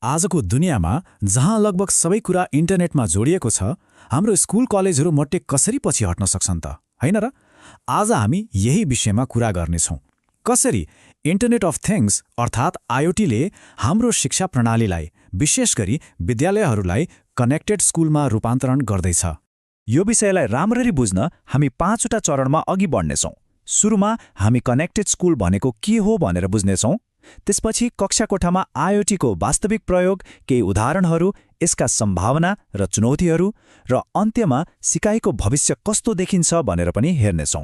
आजको दुनियाँमा जहाँ लगभग सबै कुरा इन्टरनेटमा जोडिएको छ, हाम्रो स्कुल कलेजहरू मोटे कसरी पछि हट्न सक्छन् त, होइन र? आज हामी यही विषयमा कुरा गर्नेछौँ। कसरी इन्टरनेट अफ थिङ्ग्स अर्थात् आईओटीले हाम्रो शिक्षा प्रणालीलाई, विशेष गरी विद्यालयहरूलाई कनेक्टेड स्कुलमा रूपान्तरण गर्दैछ। यो विषयलाई राम्ररी बुझ्न हामी 5वटा चरणमा अघि बढ्नेछौँ। सुरुमा हामी कनेक्टेड स्कुल भनेको के हो भनेर बुझ्नेछौँ। त्यसपछि कक्षा कोठामा आईओटीको वास्तविक प्रयोग, केही उदाहरणहरू, यसका सम्भावना र चुनौतीहरू, र अन्त्यमा सिकाइको भविष्य कस्तो देखिन्छ भनेर पनि हेर्नेछौँ।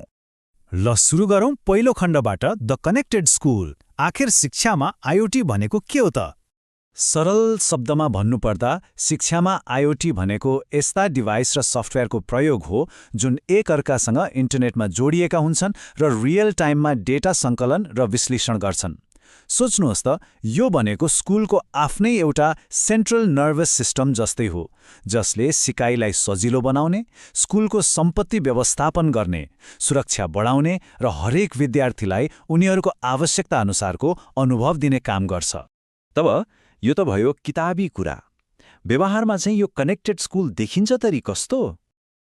ल सुरु गरौँ पहिलो खण्डबाट, द कनेक्टेड स्कुल। आखिर शिक्षामा आईओटी भनेको के हो त? सरल शब्दमा भन्नुपर्दा शिक्षामा आईओटी भनेको यस्ता डिभाइस र सफ्टवेयरको प्रयोग हो जुन एकअर्कासँग इन्टरनेटमा जोडिएका हुन्छन् र रियल टाइममा डेटा सङ्कलन र विश्लेषण गर्छन्। सोच्नुहोस् त, यो भनेको स्कुलको आफ्नै एउटा सेन्ट्रल नर्भस सिस्टम जस्तै हो, जसले सिकाइलाई सजिलो बनाउने, स्कुलको सम्पत्ति व्यवस्थापन गर्ने, सुरक्षा बढाउने र हरेक विद्यार्थीलाई उनीहरूको आवश्यकता अनुसारको अनुभव दिने काम गर्छ। तब यो त भयो किताबी कुरा। व्यवहारमा चाहिँ यो कनेक्टेड स्कुल देखिन्छ तरी कस्तो?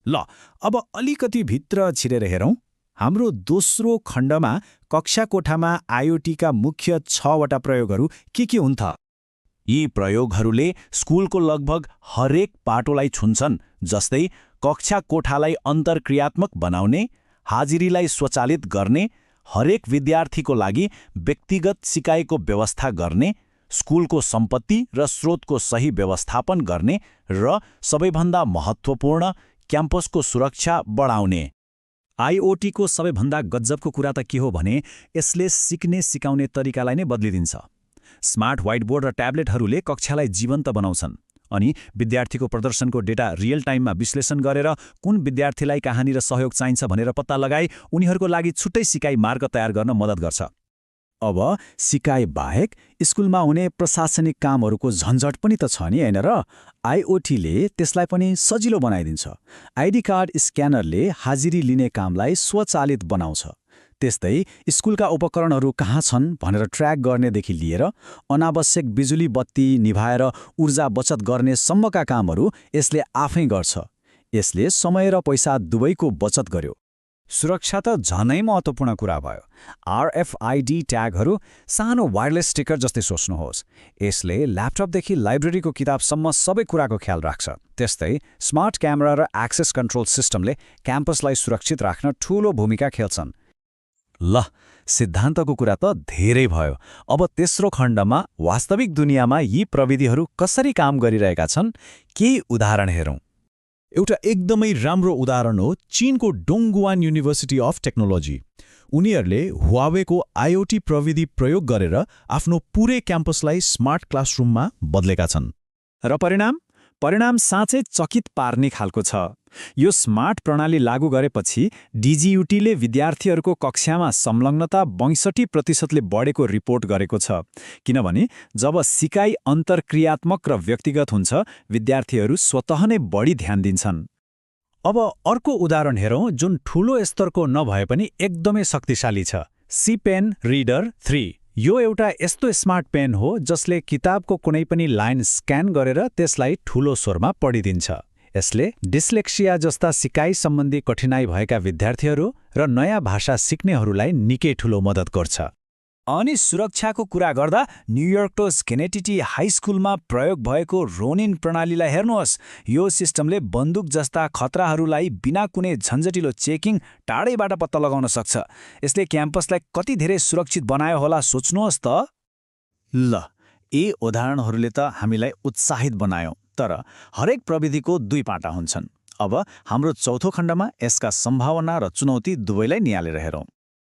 ल अब अलिकति भित्र छिरेर हेरौँ। हाम्रो दोस्रो खण्डमा कक्षा कोठामा आईओटीका मुख्य 6वटा प्रयोगहरू के हुन् त? यी प्रयोगहरूले स्कुलको लगभग हरेक पाटोलाई छुन्छन्, जस्तै कक्षा कोठालाई अन्तर्क्रियात्मक बनाउने, हाजिरीलाई स्वचालित गर्ने, हरेक विद्यार्थीको लागि व्यक्तिगत सिकाइको व्यवस्था गर्ने, स्कुलको सम्पत्ति र स्रोतको सही व्यवस्थापन गर्ने, र सबैभन्दा महत्त्वपूर्ण, क्याम्पसको सुरक्षा बढाउने। आईओटीको सबैभन्दा गजबको कुरा त के हो भने यसले सिक्ने सिकाउने तरिकालाई नै बदलिदिन्छ। स्मार्ट व्हाइटबोर्ड र ट्याब्लेटहरूले कक्षालाई जीवन्त बनाउँछन् अनि विद्यार्थीको प्रदर्शनको डेटा रियल टाइममा विश्लेषण गरेर कुन विद्यार्थीलाई कहानी र सहयोग चाहिन्छ भनेर पत्ता लगाई उनीहरूको लागि छुट्टै सिकाइ मार्ग तयार गर्न मद्दत गर्छ। अब सिकाइ बाहेक स्कुलमा हुने प्रशासनिक कामहरूको झन्झट पनि त छ नि, होइन र? आईओटीले त्यसलाई पनि सजिलो बनाइदिन्छ। आइडी कार्ड स्क्यानरले हाजिरी लिने कामलाई स्वचालित बनाउँछ। त्यस्तै स्कुलका उपकरणहरू कहाँ छन् भनेर ट्र्याक गर्नेदेखि लिएर अनावश्यक बिजुली बत्ती निभाएर ऊर्जा बचत गर्ने सम्मका कामहरू यसले आफै गर्छ। यसले समय र पैसा दुवैको बचत गर्यो। सुरक्षा त झनै महत्त्वपूर्ण कुरा भयो। आरएफआइडी ट्यागहरू सानो वायरलेस स्टिकर जस्तै सोच्नुहोस्। यसले ल्यापटपदेखि लाइब्रेरीको किताबसम्म सबै कुराको ख्याल राख्छ। त्यस्तै स्मार्ट क्यामेरा र एक्सेस कन्ट्रोल सिस्टमले क्याम्पसलाई सुरक्षित राख्न ठूलो भूमिका खेल्छन्। ल सिद्धान्तको कुरा त धेरै भयो। अब तेस्रो खण्डमा वास्तविक दुनियाँमा यी प्रविधिहरू कसरी काम गरिरहेका छन्, केही उदाहरण हेरौँ। एउटा एकदमै राम्रो उदाहरण हो चीनको डोङगुआन युनिभर्सिटी अफ टेक्नोलोजी। उनीहरूले हुवावेको आईओटी प्रविधि प्रयोग गरेर आफ्नो पुरै क्याम्पसलाई स्मार्ट क्लासरुममा बदलेका छन्। र परिणाम साँच्चै चकित पार्ने खालको छ। यो स्मार्ट प्रणाली लागू गरेपछि डिजियुटीले विद्यार्थीहरूको कक्षामा संलग्नता 62% बढेको रिपोर्ट गरेको छ। किनभने जब सिकाइ अन्तर्क्रियात्मक र व्यक्तिगत हुन्छ, विद्यार्थीहरू स्वतः नै बढी ध्यान दिन्छन्। अब अर्को उदाहरण हेरौँ जुन ठूलो स्तरको नभए पनि एकदमै शक्तिशाली छ। C pen reader 3। यो एउटा यस्तो स्मार्ट पेन हो जसले किताबको कुनै पनि लाइन स्क्यान गरेर त्यसलाई ठूलो स्वरमा पढिदिन्छ। यसले डिस्लेक्सिया जस्ता सिकाइ सम्बन्धी कठिनाइ भएका विद्यार्थीहरू र नयाँ भाषा सिक्नेहरूलाई निकै ठूलो मद्दत गर्छ। अनि सुरक्षाको कुरा गर्दा न्युयोर्कको केनेडी हाई स्कुलमा प्रयोग भएको रोनिन प्रणालीलाई हेर्नुहोस्। यो सिस्टमले बन्दुक जस्ता खतराहरूलाई बिना कुनै झन्झटिलो चेकिङ टाढैबाट पत्ता लगाउन सक्छ। यसले क्याम्पसलाई कति धेरै सुरक्षित बनायो होला सोच्नुहोस् त। ल यी उदाहरणहरूले त हामीलाई उत्साहित बनायो, तर हरेक प्रविधिको दुई पाटा हुन्छन्। अब हाम्रो चौथो खण्डमा यसका सम्भावना र चुनौती दुवैलाई निहालेर हेरौँ।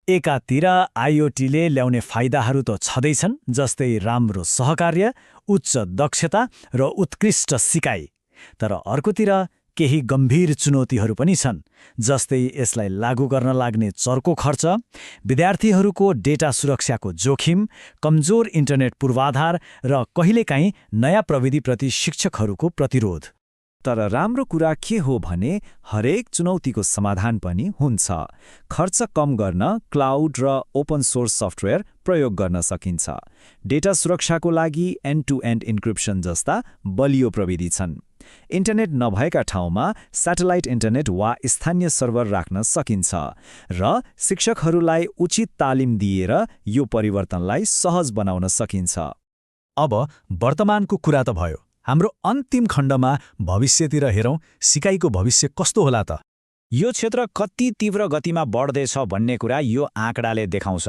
एकातिर आईओटीले ल्याउने फाइदाहरू त छँदैछन्, जस्तै राम्रो सहकार्य, उच्च दक्षता र उत्कृष्ट सिकाइ। तर अर्कोतिर केही गम्भीर चुनौतीहरू पनि छन्, जस्तै यसलाई लागू गर्न लाग्ने चर्को खर्च, विद्यार्थीहरूको डेटा सुरक्षाको जोखिम, कमजोर इन्टरनेट पूर्वाधार र कहिलेकाहीँ नयाँ प्रविधिप्रति शिक्षकहरूको प्रतिरोध। तर राम्रो कुरा के हो भने हरेक चुनौतीको समाधान पनि हुन्छ। खर्च कम गर्न क्लाउड र ओपन सोर्स सफ्टवेयर प्रयोग गर्न सकिन्छ। डेटा सुरक्षाको लागि एन्ड टु एन्ड इन्क्रिप्सन जस्ता बलियो प्रविधि छन्। इन्टरनेट नभएका ठाउँमा स्याटेलाइट इन्टरनेट वा स्थानीय सर्भर राख्न सकिन्छ र शिक्षकहरूलाई उचित तालिम दिएर यो परिवर्तनलाई सहज बनाउन सकिन्छ। अब वर्तमानको कुरा त भयो, हाम्रो अन्तिम खण्डमा भविष्यतिर हेरौँ। सिकाइको भविष्य कस्तो होला त? यो क्षेत्र कति तीव्र गतिमा बढ्दैछ भन्ने कुरा यो आँकडाले देखाउँछ।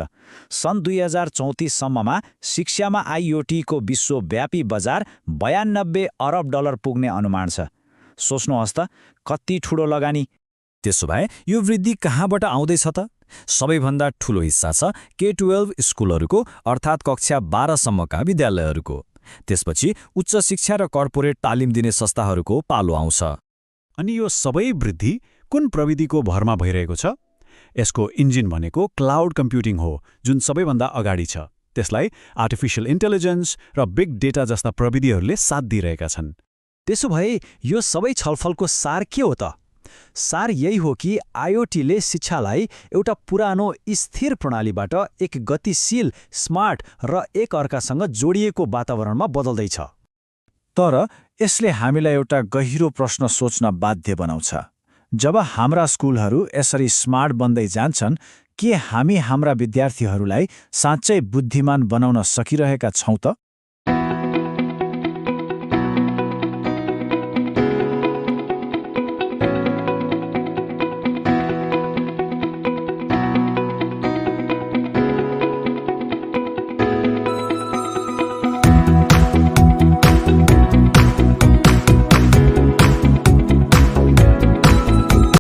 सन् 2034सम्ममा शिक्षामा आइओटीको विश्वव्यापी बजार 92 अरब डलर पुग्ने अनुमान छ। सोच्नुहोस् त, कति ठूलो लगानी। त्यसो भए यो वृद्धि कहाँबाट आउँदैछ त? सबैभन्दा ठूलो हिस्सा छ K-12 स्कुलहरूको, अर्थात् कक्षा 12सम्मका विद्यालयहरूको। त्यसपछि उच्च शिक्षा र कर्पोरेट तालिम दिने संस्थाहरूको पालो आउँछ। अनि यो सबै वृद्धि कुन प्रविधिको भरमा भइरहेको छ? यसको इन्जिन भनेको क्लाउड कम्प्युटिङ हो, जुन सबैभन्दा अगाडि छ। त्यसलाई आर्टिफिशियल इन्टेलिजेन्स र बिग डेटा जस्ता प्रविधिहरूले साथ दिइरहेका छन्। त्यसो भए यो सबै छलफलको सार के हो त? सार यही हो कि आइओटीले शिक्षालाई एउटा पुरानो स्थिर प्रणालीबाट एक गतिशील, स्मार्ट र एक अर्कासँग जोडिएको वातावरणमा बदल्दैछ। तर यसले हामीलाई एउटा गहिरो प्रश्न सोच्न बाध्य बनाउँछ। जब हाम्रा स्कुलहरू यसरी स्मार्ट बन्दै जान्छन्, के हामी हाम्रा विद्यार्थीहरूलाई साँच्चै बुद्धिमान बनाउन सकिरहेका छौँ त?